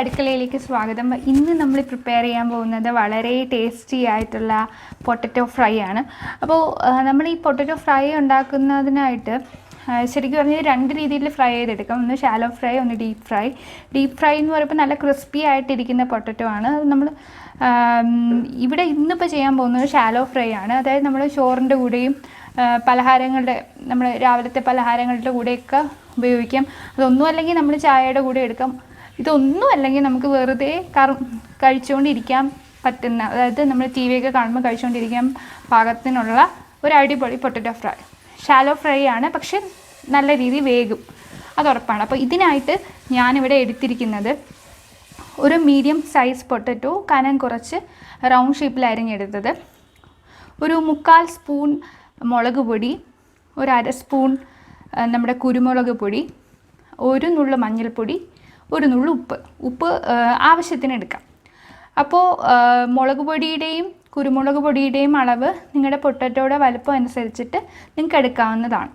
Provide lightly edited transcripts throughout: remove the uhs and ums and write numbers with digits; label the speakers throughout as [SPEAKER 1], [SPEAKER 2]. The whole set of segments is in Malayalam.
[SPEAKER 1] അടുക്കളയിലേക്ക് സ്വാഗതം. ഇന്ന് നമ്മൾ പ്രിപ്പയർ ചെയ്യാൻ പോകുന്നത് വളരെ ടേസ്റ്റി ആയിട്ടുള്ള പൊട്ടറ്റോ ഫ്രൈ ആണ്. അപ്പോൾ നമ്മൾ ഈ പൊട്ടറ്റോ ഫ്രൈ ഉണ്ടാക്കുന്നതിനായിട്ട് ശരിക്കും പറഞ്ഞാൽ രണ്ട് രീതിയിൽ ഫ്രൈ ചെയ്തെടുക്കാം. ഒന്ന് ഷാലോ ഫ്രൈ, ഒന്ന് ഡീപ്പ് ഫ്രൈ. ഡീപ്പ് ഫ്രൈ എന്ന് പറയുമ്പോൾ നല്ല ക്രിസ്പി ആയിട്ടിരിക്കുന്ന പൊട്ടറ്റോ ആണ്. നമ്മൾ ഇവിടെ ഇന്നിപ്പോൾ ചെയ്യാൻ പോകുന്നത് ഷാലോ ഫ്രൈ ആണ്. അതായത് നമ്മൾ ചോറിൻ്റെ കൂടെയും പലഹാരങ്ങളുടെ, നമ്മൾ രാവിലത്തെ പലഹാരങ്ങളുടെ കൂടെയൊക്കെ ഉപയോഗിക്കാം. അതൊന്നും അല്ലെങ്കിൽ നമ്മൾ ചായയുടെ കൂടെ എടുക്കാം. ഇതൊന്നും അല്ലെങ്കിൽ നമുക്ക് വെറുതെ കഴിച്ചുകൊണ്ടിരിക്കാൻ പറ്റുന്ന, അതായത് നമ്മൾ ടി വിയൊക്കെ കാണുമ്പോൾ കഴിച്ചുകൊണ്ടിരിക്കാൻ പാകത്തിനുള്ള ഒരു അടിപൊളി പൊട്ടറ്റോ ഫ്രൈ. ഷാലോ ഫ്രൈ ആണ്, പക്ഷെ നല്ല രീതിയിൽ വേഗം, അത് ഉറപ്പാണ്. അപ്പോൾ ഇതിനായിട്ട് ഞാനിവിടെ എടുത്തിരിക്കുന്നത് ഒരു മീഡിയം സൈസ് പൊട്ടറ്റോ കനം കുറച്ച് റൗണ്ട് ഷേപ്പിൽ അരിഞ്ഞെടുത്തത്, ഒരു 1/4 സ്പൂൺ മുളക് പൊടി, ഒരു 1/2 സ്പൂൺ നമ്മുടെ കുരുമുളക് പൊടി, ഒരു നുള്ളു മഞ്ഞൾപ്പൊടി, ഒരു നുള്ളു ഉപ്പ് ആവശ്യത്തിന് എടുക്കാം. അപ്പോൾ മുളക് പൊടിയുടെയും കുരുമുളക് പൊടിയുടെയും അളവ് നിങ്ങളുടെ പൊട്ടറ്റോയുടെ വലുപ്പം അനുസരിച്ചിട്ട് നിങ്ങൾക്ക് എടുക്കാവുന്നതാണ്.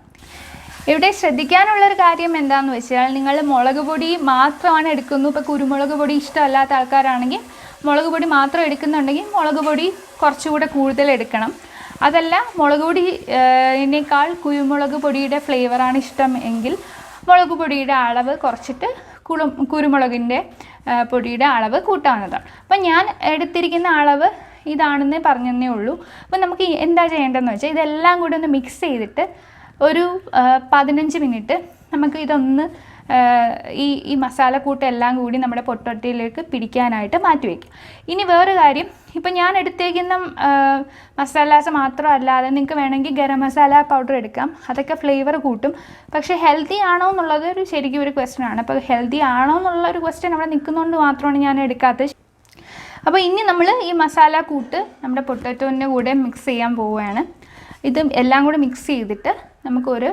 [SPEAKER 1] ഇവിടെ ശ്രദ്ധിക്കാനുള്ളൊരു കാര്യം എന്താണെന്ന് വെച്ചാൽ, നിങ്ങൾ മുളക് പൊടി മാത്രമാണ് എടുക്കുന്നു. ഇപ്പോൾ കുരുമുളക് പൊടി ഇഷ്ടമല്ലാത്ത ആൾക്കാരാണെങ്കിൽ മുളക് പൊടി മാത്രം എടുക്കുന്നുണ്ടെങ്കിൽ മുളക് പൊടി കുറച്ചുകൂടെ കൂടുതൽ എടുക്കണം. അതല്ല, മുളക് പൊടിയേക്കാൾ കുരുമുളക് പൊടിയുടെ ഫ്ലേവറാണ് ഇഷ്ടം എങ്കിൽ മുളക് പൊടിയുടെ അളവ് കുറച്ചിട്ട് കുരുമുളകിൻ്റെ പൊടിയുടെ അളവ് കൂട്ടാവുന്നതാണ്. അപ്പം ഞാൻ എടുത്തിരിക്കുന്ന അളവ് ഇതാണെന്നേ പറഞ്ഞതേ ഉള്ളൂ. അപ്പം നമുക്ക് എന്താ ചെയ്യേണ്ടതെന്ന് വെച്ചാൽ, ഇതെല്ലാം കൂടി ഒന്ന് മിക്സ് ചെയ്തിട്ട് ഒരു 15 മിനിറ്റ് നമുക്ക് ഇതൊന്ന് ഈ മസാലക്കൂട്ട് എല്ലാം കൂടി നമ്മുടെ പൊട്ടറ്റോയിലേക്ക് പിടിക്കാനായിട്ട് മാറ്റി വയ്ക്കും. ഇനി വേറെ കാര്യം, ഇപ്പം ഞാൻ എടുത്തേക്കുന്ന മസാലാസ് മാത്രമല്ലാതെ നിങ്ങൾക്ക് വേണമെങ്കിൽ ഗരം മസാല പൗഡർ എടുക്കാം. അതൊക്കെ ഫ്ലേവർ കൂട്ടും. പക്ഷേ ഹെൽത്തി ആണോ എന്നുള്ളത് ശരിക്കും ഒരു ക്വസ്റ്റ്യൻ ആണ്. അപ്പോൾ ഹെൽത്തി ആണോ എന്നുള്ളൊരു ക്വസ്റ്റ്യൻ അവിടെ നിൽക്കുന്നതുകൊണ്ട് മാത്രമാണ് ഞാൻ എടുക്കാത്തത്. അപ്പോൾ ഇനി നമ്മൾ ഈ മസാല കൂട്ട് നമ്മുടെ പൊട്ടറ്റോൻ്റെ കൂടെ മിക്സ് ചെയ്യാൻ പോവുകയാണ്. ഇത് എല്ലാം കൂടെ മിക്സ് ചെയ്തിട്ട് നമുക്കൊരു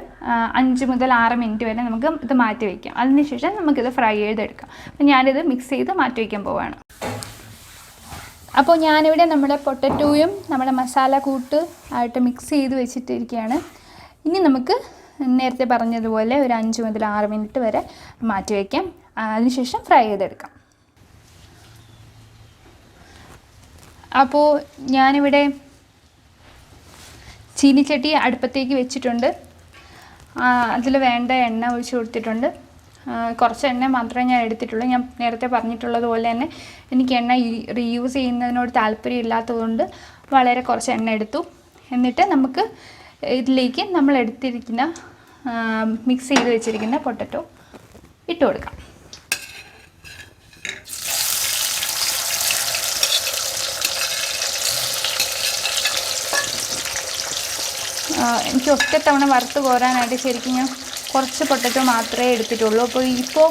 [SPEAKER 1] 5 മുതൽ 6 മിനിറ്റ് വരെ നമുക്ക് ഇത് മാറ്റി വയ്ക്കാം. അതിനുശേഷം നമുക്കിത് ഫ്രൈ ചെയ്തെടുക്കാം. അപ്പോൾ ഞാനിത് മിക്സ് ചെയ്ത് മാറ്റി വയ്ക്കാൻ പോവുകയാണ്. അപ്പോൾ ഞാനിവിടെ നമ്മുടെ പൊട്ടറ്റോയും നമ്മുടെ മസാല കൂട്ട് ആയിട്ട് മിക്സ് ചെയ്ത് വെച്ചിട്ടിരിക്കുകയാണ്. ഇനി നമുക്ക് നേരത്തെ പറഞ്ഞതുപോലെ ഒരു 5 മുതൽ 6 മിനിറ്റ് വരെ മാറ്റി വയ്ക്കാം. അതിനുശേഷം ഫ്രൈ ചെയ്തെടുക്കാം. അപ്പോൾ ഞാനിവിടെ ചീനിച്ചട്ടി അടുപ്പത്തേക്ക് വെച്ചിട്ടുണ്ട്. അതിൽ വേണ്ട എണ്ണ ഒഴിച്ച് കൊടുത്തിട്ടുണ്ട്. കുറച്ച് എണ്ണ മാത്രമേ ഞാൻ എടുത്തിട്ടുള്ളൂ. ഞാൻ നേരത്തെ പറഞ്ഞിട്ടുള്ളത് പോലെ തന്നെ എനിക്ക് എണ്ണ റീയൂസ് ചെയ്യുന്നതിനോട് താല്പര്യം ഇല്ലാത്തതുകൊണ്ട് വളരെ കുറച്ച് എണ്ണ എടുത്തു. എന്നിട്ട് നമുക്ക് ഇതിലേക്ക് നമ്മൾ എടുത്തിരിക്കുന്ന മിക്സ് ചെയ്ത് വെച്ചിരിക്കുന്ന പൊട്ടറ്റോ ഇട്ട് കൊടുക്കാം. എനിക്ക് ഒറ്റത്തവണ വറുത്ത് കോരാനായിട്ട് ശരിക്കും ഞാൻ കുറച്ച് പൊട്ടറ്റോ മാത്രമേ എടുത്തിട്ടുള്ളൂ. അപ്പോൾ ഇപ്പോൾ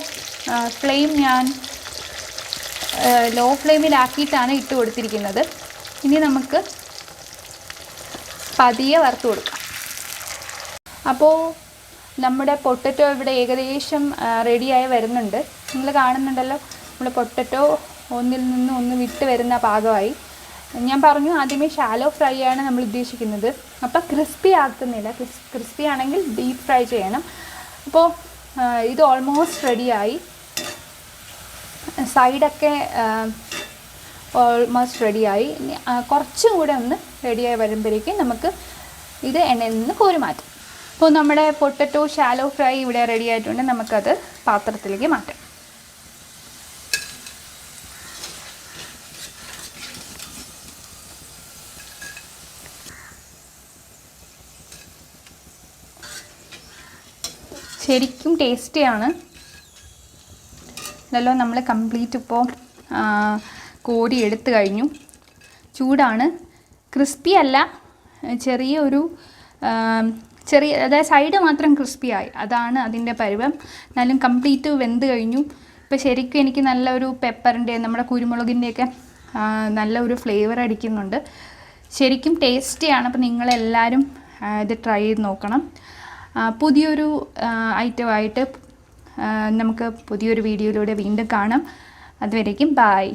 [SPEAKER 1] ഫ്ലെയിം ഞാൻ ലോ ഫ്ലെയിമിലാക്കിയിട്ടാണ് ഇട്ട് കൊടുത്തിരിക്കുന്നത്. ഇനി നമുക്ക് പതിയെ വറുത്ത് കൊടുക്കാം. അപ്പോൾ നമ്മുടെ പൊട്ടറ്റോ ഇവിടെ ഏകദേശം റെഡിയായി വരുന്നുണ്ട്. നിങ്ങൾ കാണുന്നുണ്ടല്ലോ, നമ്മുടെ പൊട്ടറ്റോ ഒന്നിൽ നിന്ന് ഒന്ന് വിട്ട് വരുന്ന പാകമായി. ഞാൻ പറഞ്ഞു ആദ്യമേ ഷാലോ ഫ്രൈ ആണ് നമ്മൾ ഉദ്ദേശിക്കുന്നത്. അപ്പോൾ ക്രിസ്പി ആക്കുന്നില്ല. ക്രിസ്പി ആണെങ്കിൽ ഡീപ്പ് ഫ്രൈ ചെയ്യണം. അപ്പോൾ ഇത് ഓൾമോസ്റ്റ് റെഡിയായി. സൈഡൊക്കെ ഓൾമോസ്റ്റ് റെഡിയായി. കുറച്ചും കൂടെ ഒന്ന് റെഡിയായി വരുമ്പോഴേക്കും നമുക്ക് ഇത് എണ്ണയിൽ നിന്ന് കോരി മാറ്റാം. അപ്പോൾ നമ്മുടെ പൊട്ടറ്റോ ഷാലോ ഫ്രൈ ഇവിടെ റെഡി ആയിട്ടുണ്ട്. നമുക്കത് പാത്രത്തിലേക്ക് മാറ്റാം. ശരിക്കും ടേസ്റ്റിയാണ്. ഇതെല്ലാം നമ്മൾ കംപ്ലീറ്റ് ഇപ്പോൾ കോരി എടുത്തു കഴിഞ്ഞു. ചൂടാണ്. ക്രിസ്പി അല്ല, അതായത് സൈഡ് മാത്രം ക്രിസ്പിയായി, അതാണ് അതിൻ്റെ പരുവം. എന്നാലും കംപ്ലീറ്റ് വെന്ത് കഴിഞ്ഞു. ഇപ്പോൾ ശരിക്കും എനിക്ക് നല്ലൊരു പെപ്പറിൻ്റെ, നമ്മുടെ കുരുമുളകിൻ്റെയൊക്കെ നല്ലൊരു ഫ്ലേവർ അടിക്കുന്നുണ്ട്. ശരിക്കും ടേസ്റ്റിയാണ്. അപ്പോൾ നിങ്ങളെല്ലാവരും ഇത് ട്രൈ ചെയ്ത് നോക്കണം. പുതിയൊരു ഐറ്റമായിട്ട് നമുക്ക് പുതിയൊരു വീഡിയോയിലൂടെ വീണ്ടും കാണാം. അതുവരേക്കും ബായ്.